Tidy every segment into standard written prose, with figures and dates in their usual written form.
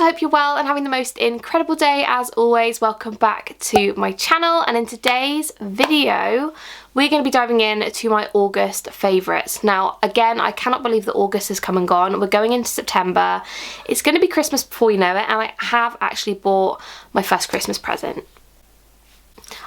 I hope you're well and having the most incredible day. As always, welcome back to my channel, and in today's video we're going to be diving in to my August favourites. Now again, I cannot believe that August has come and gone. We're going into September. It's going to be Christmas before you know it, and I have actually bought my first Christmas present.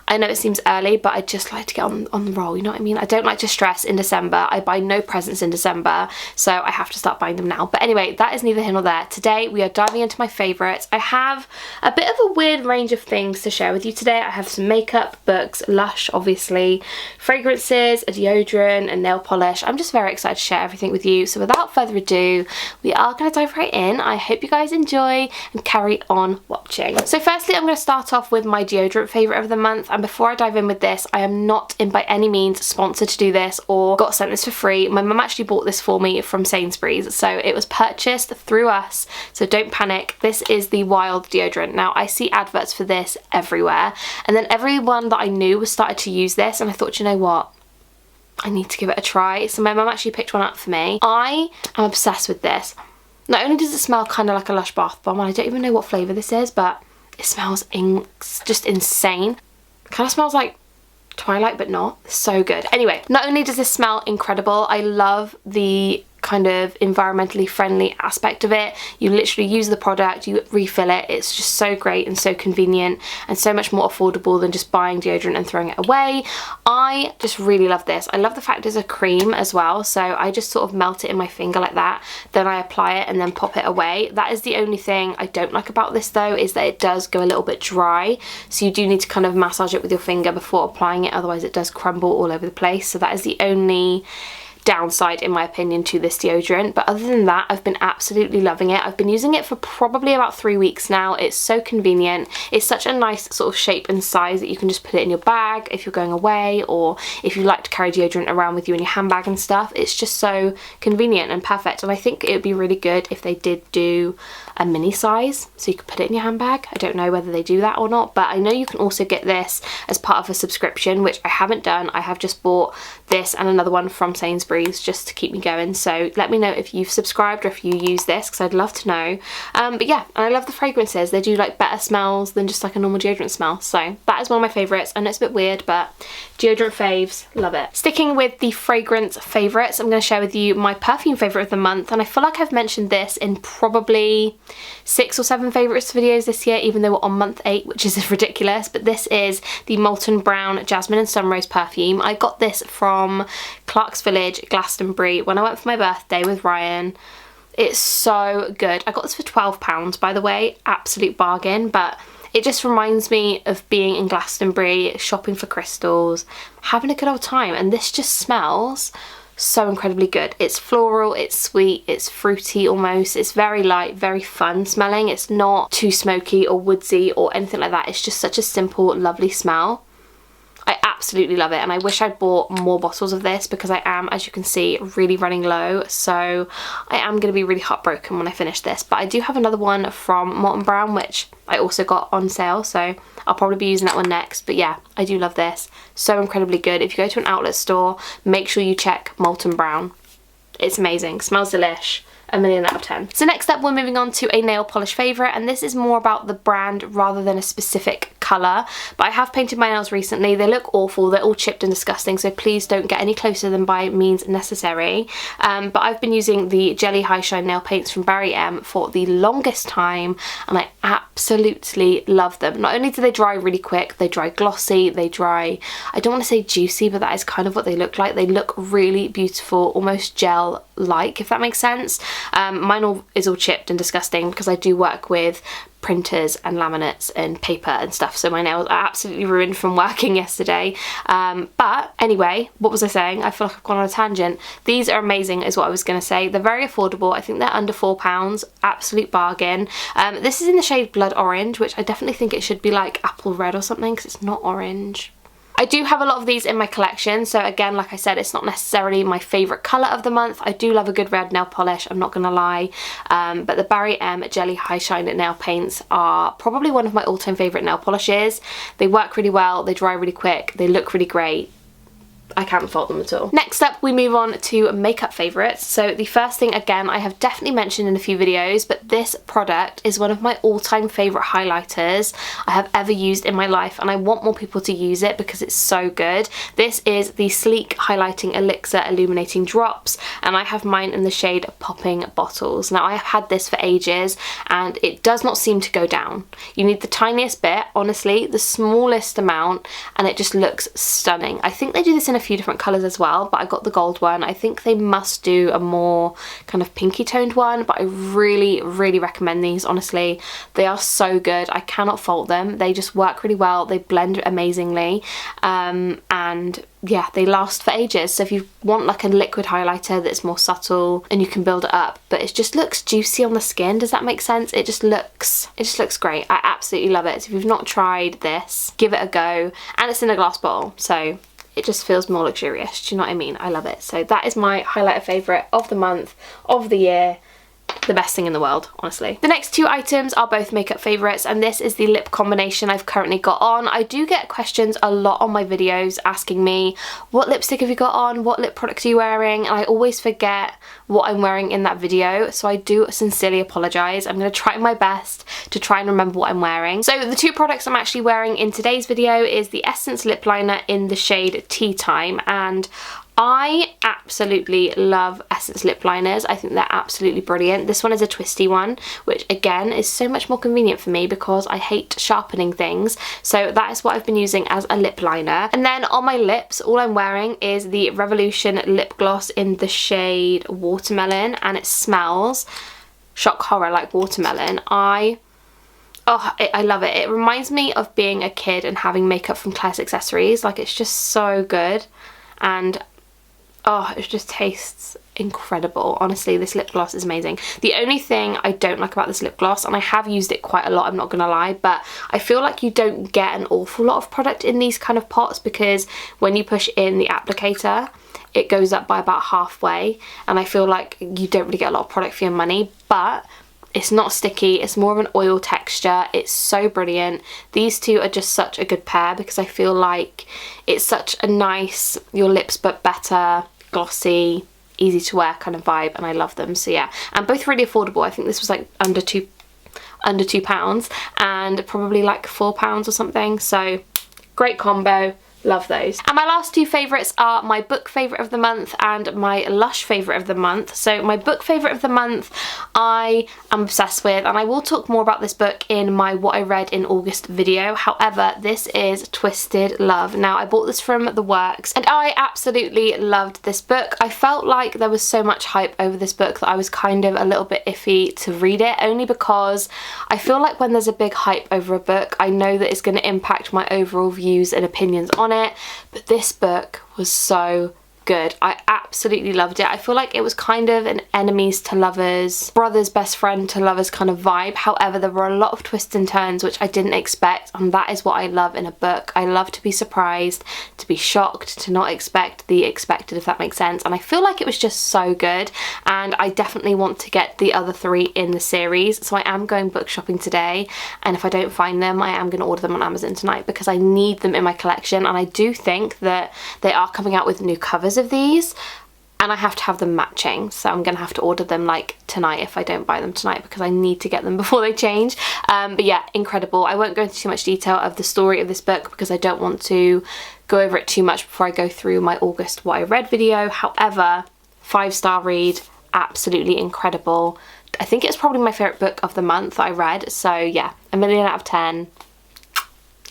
I know it seems early, but I just like to get on the roll, you know what I mean? I don't like to stress in December. I buy no presents in December, so I have to start buying them now. But anyway, that is neither here nor there. Today we are diving into my favourites. I have a bit of a weird range of things to share with you today. I have some makeup, books, Lush obviously, fragrances, a deodorant, a nail polish. I'm just very excited to share everything with you. So without further ado, we are going to dive right in. I hope you guys enjoy and carry on watching. So firstly, I'm going to start off with my deodorant favourite of the month. And before I dive in with this, I am not by any means sponsored to do this or got sent this for free. My mum actually bought this for me from Sainsbury's, so it was purchased through us, so don't panic. This is the Wild deodorant. Now I see adverts for this everywhere, and then everyone that I knew was started to use this, and I thought, you know what, I need to give it a try. So my mum actually picked one up for me. I am obsessed with this. Not only does it smell kind of like a Lush bath bomb, and I don't even know what flavour this is, but it smells just insane. Kind of smells like Twilight, but not. So good. Anyway, not only does this smell incredible, I love the kind of environmentally friendly aspect of it. You literally use the product, you refill it. It's just so great and so convenient and so much more affordable than just buying deodorant and throwing it away. I just really love this. I love the fact it's a cream as well, so I just sort of melt it in my finger like that, then I apply it and then pop it away. That is the only thing I don't like about this though, is that it does go a little bit dry, so you do need to kind of massage it with your finger before applying it, otherwise it does crumble all over the place. So that is the only downside in my opinion to this deodorant, but other than that I've been absolutely loving it. I've been using it for probably about 3 weeks now. It's so convenient. It's such a nice sort of shape and size that you can just put it in your bag if you're going away, or if you like to carry deodorant around with you in your handbag and stuff. It's just so convenient and perfect, and I think it would be really good if they did do a mini size so you could put it in your handbag. I don't know whether they do that or not, but I know you can also get this as part of a subscription, which I haven't done. I have just bought this and another one from Sainsbury's just to keep me going, so let me know if you've subscribed or if you use this, because I'd love to know. But yeah, and I love the fragrances. They do like better smells than just like a normal deodorant smell, so that is one of my favourites. I know it's a bit weird, but deodorant faves, love it. Sticking with the fragrance favourites, I'm going to share with you my perfume favourite of the month, and I feel like I've mentioned this in probably 6 or 7 favourites videos this year, even though we're on month 8, which is ridiculous. But this is the Molten Brown Jasmine and Sunrose perfume. I got this from Clark's Village, Glastonbury, when I went for my birthday with Ryan. It's so good. I got this for £12, by the way, absolute bargain, but it just reminds me of being in Glastonbury, shopping for crystals, having a good old time, and this just smells so incredibly good. It's floral, it's sweet, it's fruity almost, it's very light, very fun smelling. It's not too smoky or woodsy or anything like that. It's just such a simple, lovely smell. I absolutely love it, and I wish I'd bought more bottles of this because I am, as you can see, really running low, so I am going to be really heartbroken when I finish this. But I do have another one from Molten Brown which I also got on sale, so I'll probably be using that one next. But yeah, I do love this. So incredibly good. If you go to an outlet store, make sure you check Molten Brown. It's amazing, smells delish. 1,000,000 out of 10. So next up we're moving on to a nail polish favourite, and this is more about the brand rather than a specific colour. But I have painted my nails recently. They look awful, they're all chipped and disgusting, so please don't get any closer than by means necessary. But I've been using the Jelly High Shine nail paints from Barry M for the longest time, and I absolutely love them. Not only do they dry really quick, they dry glossy, they dry, I don't want to say juicy, but that is kind of what they look like. They look really beautiful, almost gel-like, if that makes sense. Mine is all chipped and disgusting because I do work with printers and laminates and paper and stuff, so my nails are absolutely ruined from working yesterday. But anyway, what was I saying? I feel like I've gone on a tangent. These are amazing is what I was going to say. They're very affordable. I think they're under £4, absolute bargain. This is in the shade Blood Orange, which I definitely think it should be like apple red or something because it's not orange. I do have a lot of these in my collection, so again, like I said, it's not necessarily my favourite colour of the month. I do love a good red nail polish, I'm not going to lie, but the Barry M Jelly High Shine nail paints are probably one of my all-time favourite nail polishes. They work really well, they dry really quick, they look really great. I can't fault them at all. Next up we move on to makeup favourites. So the first thing, again, I have definitely mentioned in a few videos, but this product is one of my all-time favourite highlighters I have ever used in my life, and I want more people to use it because it's so good. This is the Sleek Highlighting Elixir Illuminating Drops, and I have mine in the shade Popping Bottles. Now I have had this for ages and it does not seem to go down. You need the tiniest bit, honestly, the smallest amount, and it just looks stunning. I think they do this in a few different colours as well, but I got the gold one. I think they must do a more kind of pinky toned one, but I really recommend these. Honestly, they are so good. I cannot fault them. They just work really well. They blend amazingly, and yeah, they last for ages. So if you want like a liquid highlighter that's more subtle and you can build it up, but it just looks juicy on the skin, does that make sense? It just looks great. I absolutely love it. So if you've not tried this, give it a go. And it's in a glass bottle, so it just feels more luxurious. Do you know what I mean? I love it. So that is my highlighter favourite of the month, of the year. The best thing in the world, honestly. The next two items are both makeup favourites, and this is the lip combination I've currently got on. I do get questions a lot on my videos asking me, what lipstick have you got on? What lip product are you wearing? And I always forget what I'm wearing in that video, so I do sincerely apologise. I'm going to try my best to try and remember what I'm wearing. So the two products I'm actually wearing in today's video is the Essence lip liner in the shade Tea Time, and I absolutely love Essence lip liners. I think they're absolutely brilliant. This one is a twisty one, which again is so much more convenient for me because I hate sharpening things. So that is what I've been using as a lip liner. And then on my lips, all I'm wearing is the Revolution lip gloss in the shade Watermelon, and it smells, shock horror, like watermelon. I love it. It reminds me of being a kid and having makeup from Claire's Accessories. Like, it's just so good. And oh, it just tastes incredible. Honestly, this lip gloss is amazing. The only thing I don't like about this lip gloss, and I have used it quite a lot, I'm not gonna lie, but I feel like you don't get an awful lot of product in these kind of pots, because when you push in the applicator, it goes up by about halfway, and I feel like you don't really get a lot of product for your money. But it's not sticky, it's more of an oil texture. It's so brilliant. These two are just such a good pair because I feel like it's such a nice, your lips but better, glossy, easy to wear kind of vibe, and I love them. So yeah, and both really affordable. I think this was like under £2 and probably like £4 or something. So great combo. Love those. And my last two favourites are my book favourite of the month and my Lush favourite of the month. So my book favourite of the month I am obsessed with, and I will talk more about this book in my What I Read in August video. However, this is Twisted Love. Now, I bought this from The Works and I absolutely loved this book. I felt like there was so much hype over this book that I was kind of a little bit iffy to read it, only because I feel like when there's a big hype over a book, I know that it's going to impact my overall views and opinions on it. But this book was so good. I absolutely loved it. I feel like it was kind of an enemies to lovers, brothers best friend to lovers kind of vibe. However, there were a lot of twists and turns which I didn't expect, and that is what I love in a book. I love to be surprised, to be shocked, to not expect the expected, if that makes sense. And I feel like it was just so good, and I definitely want to get the other three in the series. So I am going book shopping today, and if I don't find them, I am going to order them on Amazon tonight because I need them in my collection. And I do think that they are coming out with new covers of these, and I have to have them matching, so I'm gonna have to order them like tonight if I don't buy them tonight, because I need to get them before they change. But yeah, incredible. I won't go into too much detail of the story of this book because I don't want to go over it too much before I go through my August What I Read video. However, 5-star read, absolutely incredible. I think it's probably my favourite book of the month that I read, so yeah, 1,000,000 out of 10.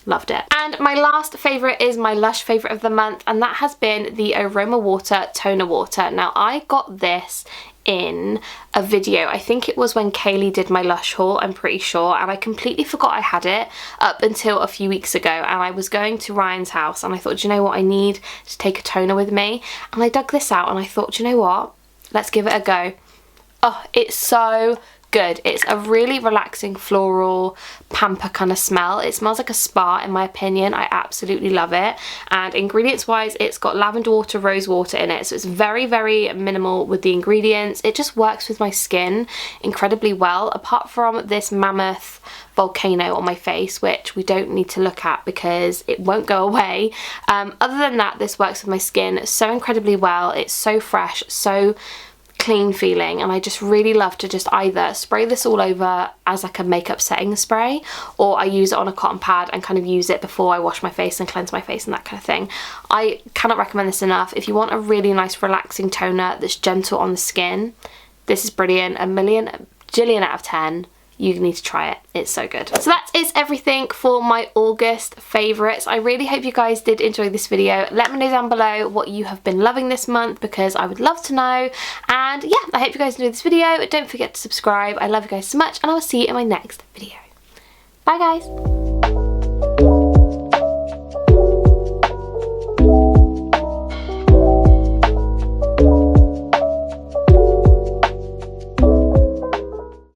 Loved it. And my last favourite is my Lush favourite of the month, and that has been the Aroma Water Toner Water. Now, I got this in a video. I think it was when Kaylee did my Lush haul, I'm pretty sure, and I completely forgot I had it up until a few weeks ago. And I was going to Ryan's house and I thought, do you know what, I need to take a toner with me. And I dug this out and I thought, do you know what, let's give it a go. Oh, it's so good. It's a really relaxing floral pamper kind of smell. It smells like a spa in my opinion. I absolutely love it. And ingredients wise, it's got lavender water, rose water in it, so it's very minimal with the ingredients. It just works with my skin incredibly well, apart from this mammoth volcano on my face, which we don't need to look at because it won't go away. Other than that, this works with my skin so incredibly well. It's so fresh, so clean feeling, and I just really love to just either spray this all over as like a makeup setting spray, or I use it on a cotton pad and kind of use it before I wash my face and cleanse my face and that kind of thing. I cannot recommend this enough. If you want a really nice relaxing toner that's gentle on the skin, this is brilliant. A jillion out of 10. You need to try it. It's so good. So that is everything for my August favourites. I really hope you guys did enjoy this video. Let me know down below what you have been loving this month, because I would love to know. And yeah, I hope you guys enjoyed this video. Don't forget to subscribe. I love you guys so much, and I will see you in my next video. Bye guys.